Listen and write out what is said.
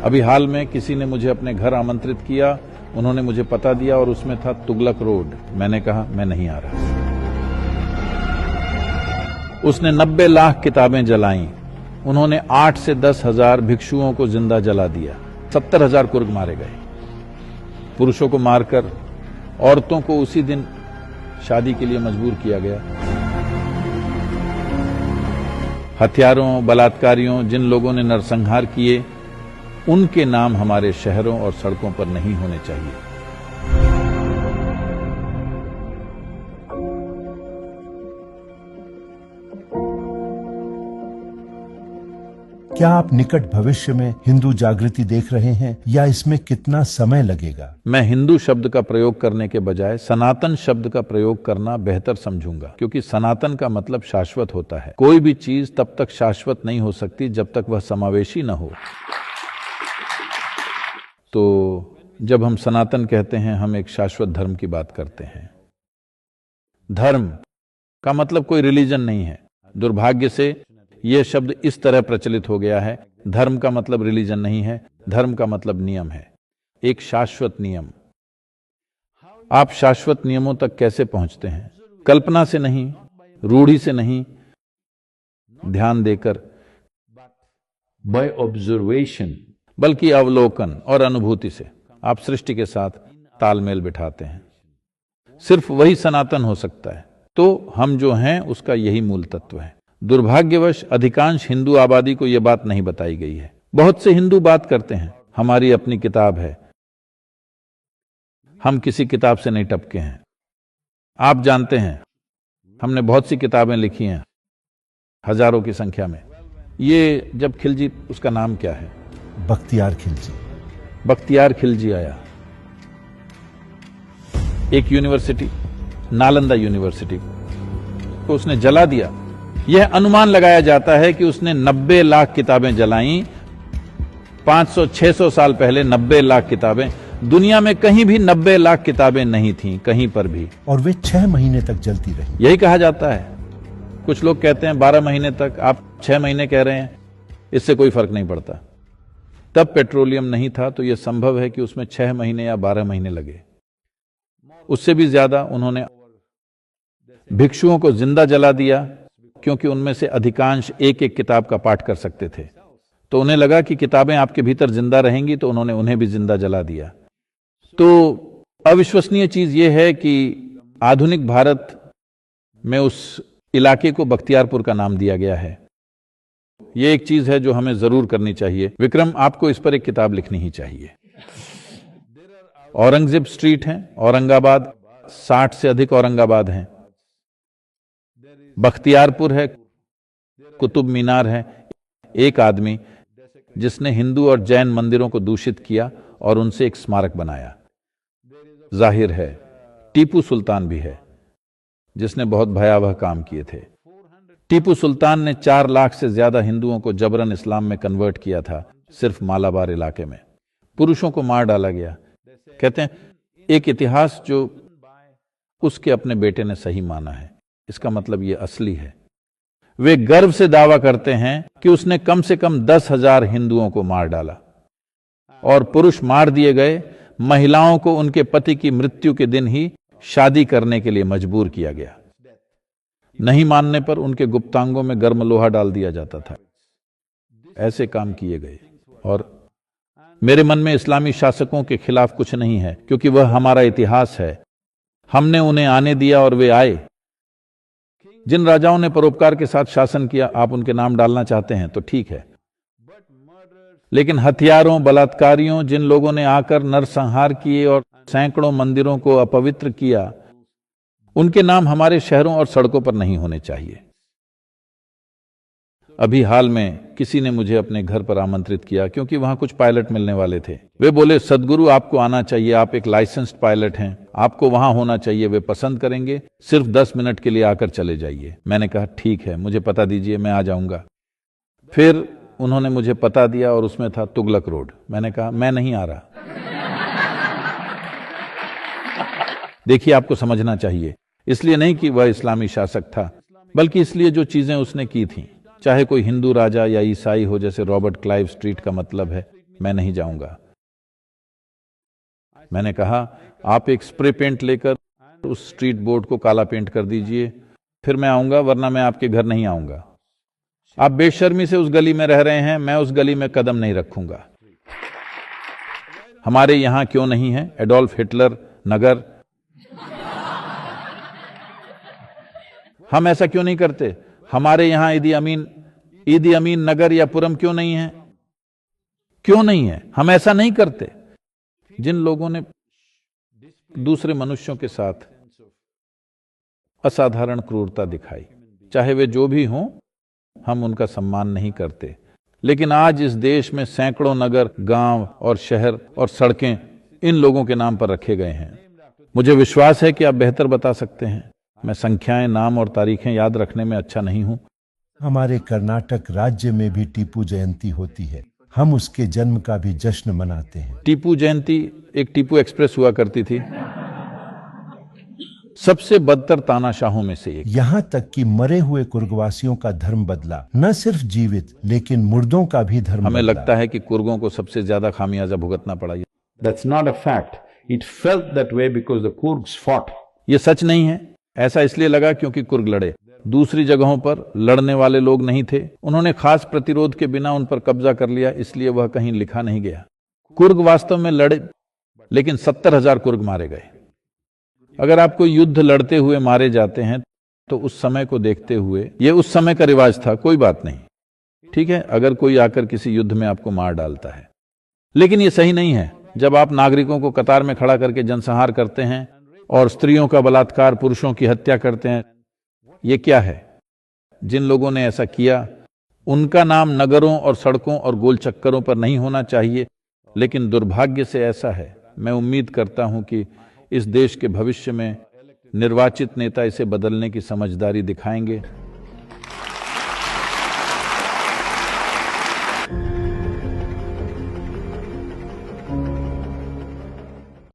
अभी हाल में किसी ने मुझे अपने घर आमंत्रित किया, उन्होंने मुझे पता दिया और उसमें था तुगलक रोड। मैंने कहा मैं नहीं आ रहा। उसने 90 लाख किताबें जलाईं। उन्होंने 8 से 10 हजार भिक्षुओं को जिंदा जला दिया। 70 हजार कुर्ग मारे गए। पुरुषों को मारकर औरतों को उसी दिन शादी के लिए मजबूर किया गया। हथियारों, बलात्कारियों, जिन लोगों ने नरसंहार किए, उनके नाम हमारे शहरों और सड़कों पर नहीं होने चाहिए। क्या आप निकट भविष्य में हिंदू जागृति देख रहे हैं या इसमें कितना समय लगेगा? मैं हिंदू शब्द का प्रयोग करने के बजाय सनातन शब्द का प्रयोग करना बेहतर समझूंगा, क्योंकि सनातन का मतलब शाश्वत होता है। कोई भी चीज तब तक शाश्वत नहीं हो सकती जब तक वह समावेशी न हो। तो जब हम सनातन कहते हैं, हम एक शाश्वत धर्म की बात करते हैं। धर्म का मतलब कोई रिलीजन नहीं है। दुर्भाग्य से यह शब्द इस तरह प्रचलित हो गया है। धर्म का मतलब रिलीजन नहीं है, धर्म का मतलब नियम है, एक शाश्वत नियम। आप शाश्वत नियमों तक कैसे पहुंचते हैं? कल्पना से नहीं, रूढ़ी से नहीं, ध्यान देकर, बाय ऑब्जर्वेशन, बल्कि अवलोकन और अनुभूति से आप सृष्टि के साथ तालमेल बिठाते हैं। सिर्फ वही सनातन हो सकता है। तो हम जो हैं उसका यही मूल तत्व है। दुर्भाग्यवश अधिकांश हिंदू आबादी को यह बात नहीं बताई गई है। बहुत से हिंदू बात करते हैं, हमारी अपनी किताब है, हम किसी किताब से नहीं टपके हैं। आप जानते हैं, हमने बहुत सी किताबें लिखी हैं, हजारों की संख्या में। ये जब खिलजी, उसका नाम क्या है? बख्तियार खिलजी। बख्तियार खिलजी आया, एक यूनिवर्सिटी, नालंदा यूनिवर्सिटी को उसने जला दिया। यह अनुमान लगाया जाता है कि उसने 90 लाख किताबें जलाईं। 500-600 साल पहले 90 लाख किताबें, दुनिया में कहीं भी 90 लाख किताबें नहीं थीं, कहीं पर भी। और वे 6 महीने तक जलती रही। यही कहा जाता है। कुछ लोग कहते हैं 12 महीने तक, आप 6 महीने कह रहे हैं, इससे कोई फर्क नहीं पड़ता। तब पेट्रोलियम नहीं था, तो यह संभव है कि उसमें 6 महीने या 12 महीने लगे। उससे भी ज्यादा उन्होंने भिक्षुओं को जिंदा जला दिया, क्योंकि उनमें से अधिकांश एक एक किताब का पाठ कर सकते थे। तो उन्हें लगा कि किताबें आपके भीतर जिंदा रहेंगी, तो उन्होंने उन्हें भी जिंदा जला दिया। तो अविश्वसनीय चीज यह है कि आधुनिक भारत में उस इलाके को बख्तियारपुर का नाम दिया गया है। यह एक चीज है जो हमें जरूर करनी चाहिए। विक्रम, आपको इस पर एक किताब लिखनी ही चाहिए। औरंगजेब स्ट्रीट है, औरंगाबाद, 60 से अधिक औरंगाबाद हैं। बख्तियारपुर है, कुतुब मीनार है। एक आदमी जिसने हिंदू और जैन मंदिरों को दूषित किया और उनसे एक स्मारक बनाया। जाहिर है टीपू सुल्तान भी है, जिसने बहुत भयावह काम किए थे। टीपू सुल्तान ने 4 लाख से ज्यादा हिंदुओं को जबरन इस्लाम में कन्वर्ट किया था, सिर्फ मालाबार इलाके में। पुरुषों को मार डाला गया। कहते हैं एक इतिहास जो उसके अपने बेटे ने सही माना है, इसका मतलब ये असली है। वे गर्व से दावा करते हैं कि उसने कम से कम 10,000 हिंदुओं को मार डाला और पुरुष मार दिए गए। महिलाओं को उनके पति की मृत्यु के दिन ही शादी करने के लिए मजबूर किया गया। नहीं मानने पर उनके गुप्तांगों में गर्म लोहा डाल दिया जाता था। ऐसे काम किए गए। और मेरे मन में इस्लामी शासकों के खिलाफ कुछ नहीं है, क्योंकि वह हमारा इतिहास है। हमने उन्हें आने दिया और वे आए। जिन राजाओं ने परोपकार के साथ शासन किया, आप उनके नाम डालना चाहते हैं तो ठीक है, लेकिन हथियारों, बलात्कारियों, जिन लोगों ने आकर नरसंहार किए और सैकड़ों मंदिरों को अपवित्र किया, उनके नाम हमारे शहरों और सड़कों पर नहीं होने चाहिए। अभी हाल में किसी ने मुझे अपने घर पर आमंत्रित किया, क्योंकि वहां कुछ पायलट मिलने वाले थे। वे बोले, सदगुरु आपको आना चाहिए, आप एक लाइसेंस्ड पायलट हैं, आपको वहां होना चाहिए, वे पसंद करेंगे, सिर्फ 10 मिनट के लिए आकर चले जाइए। मैंने कहा ठीक है, मुझे पता दीजिए, मैं आ जाऊंगा। फिर उन्होंने मुझे पता दिया और उसमें था तुगलक रोड। मैंने कहा मैं नहीं आ रहा। देखिए, आपको समझना चाहिए, इसलिए नहीं कि वह इस्लामी शासक था, बल्कि इसलिए जो चीजें उसने की थी, चाहे कोई हिंदू राजा या ईसाई हो, जैसे रॉबर्ट क्लाइव स्ट्रीट का मतलब है, मैं नहीं जाऊंगा। मैंने कहा, आप एक स्प्रे पेंट लेकर उस स्ट्रीट बोर्ड को काला पेंट कर दीजिए, फिर मैं आऊंगा, वरना मैं आपके घर नहीं आऊंगा। आप बेशर्मी से उस गली में रह रहे हैं, मैं उस गली में कदम नहीं रखूंगा। हमारे यहां क्यों नहीं है एडोल्फ हिटलर नगर? हम ऐसा क्यों नहीं करते? हमारे यहां ईदी अमीन नगर या पुरम क्यों नहीं है? क्यों नहीं है? हम ऐसा नहीं करते। जिन लोगों ने दूसरे मनुष्यों के साथ असाधारण क्रूरता दिखाई, चाहे वे जो भी हों, हम उनका सम्मान नहीं करते। लेकिन आज इस देश में सैकड़ों नगर, गांव और शहर और सड़कें इन लोगों के नाम पर रखे गए हैं। मुझे विश्वास है कि आप बेहतर बता सकते हैं। मैं संख्याएं, नाम और तारीखें याद रखने में अच्छा नहीं हूं। हमारे कर्नाटक राज्य में भी टीपू जयंती होती है। हम उसके जन्म का भी जश्न मनाते हैं। टीपू जयंती एक टीपू एक्सप्रेस हुआ करती थी, सबसे बदतर तानाशाहों में से एक। यहाँ तक कि मरे हुए कुर्गवासियों का धर्म बदला, न सिर्फ जीवित लेकिन मुर्दों का भी धर्म हमें बदला। लगता है कि कुर्गों को सबसे ज्यादा खामियाजा भुगतना पड़ा। That's not a fact. It felt that way because the Kurds fought. ये सच नहीं है। ऐसा इसलिए लगा क्योंकि कुर्ग लड़े। दूसरी जगहों पर लड़ने वाले लोग नहीं थे। उन्होंने खास प्रतिरोध के बिना उन पर कब्जा कर लिया, इसलिए वह कहीं लिखा नहीं गया। कुर्ग वास्तव में लड़े, लेकिन 70,000 कुर्ग मारे गए। अगर आपको युद्ध लड़ते हुए मारे जाते हैं तो उस समय को देखते हुए, ये उस समय का रिवाज था, कोई बात नहीं, ठीक है, अगर कोई आकर किसी युद्ध में आपको मार डालता है। लेकिन ये सही नहीं है जब आप नागरिकों को कतार में खड़ा करके जनसंहार करते हैं और स्त्रियों का बलात्कार, पुरुषों की हत्या करते हैं। ये क्या है? जिन लोगों ने ऐसा किया उनका नाम नगरों और सड़कों और गोल चक्करों पर नहीं होना चाहिए, लेकिन दुर्भाग्य से ऐसा है। मैं उम्मीद करता हूं कि इस देश के भविष्य में निर्वाचित नेता इसे बदलने की समझदारी दिखाएंगे।